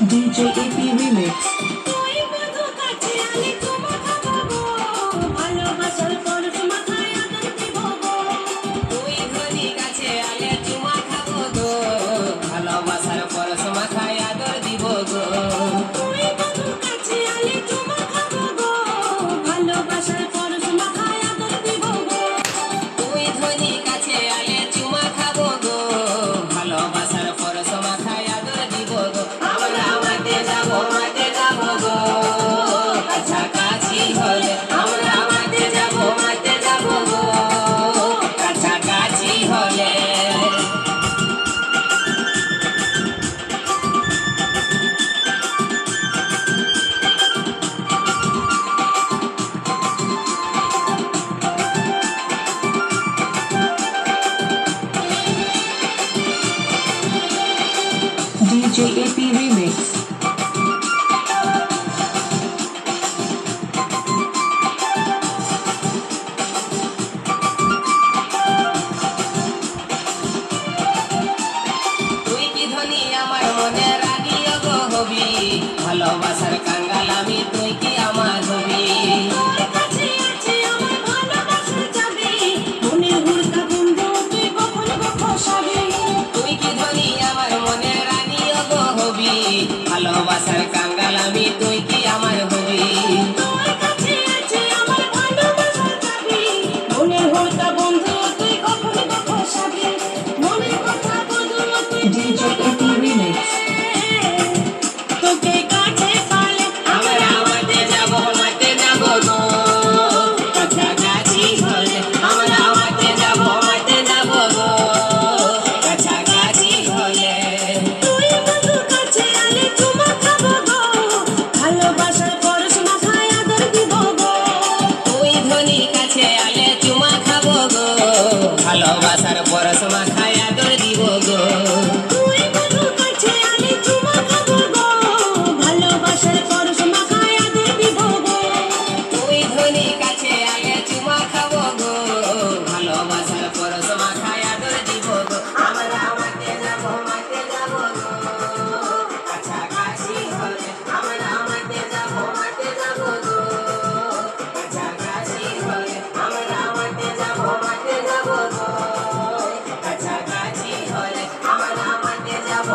DJ AP Remix. DJ AP Remix. ভালোবাসার কাঙ্গাল আমি তুই কি আমার হবি তুই কি ধনী আমার মনে রানী গো হবি ভালোবাসার কাঙ্গাল আমি তুই কি আমার হবি DJ AP Remix. ভালোবাসার পরশ মাখায় আদর দিব গো তুই বন্ধু কাছে আলে চুমা খাবো গো ভালোবাসার পরশ মাখায় আদর দিব গো তুই ধনী কাছে আলে চুমা খাবো গো ভালোবাসার পরশ মাখায় আদর দিব গো আমরা আমাকে যাব গো কাছাকাছি হলে আমরা আমাকে যাব গো কাছাকাছি হলে আমরা আমাকে যাব গো কাছাকাছি হলে আমরা আমাকে যাব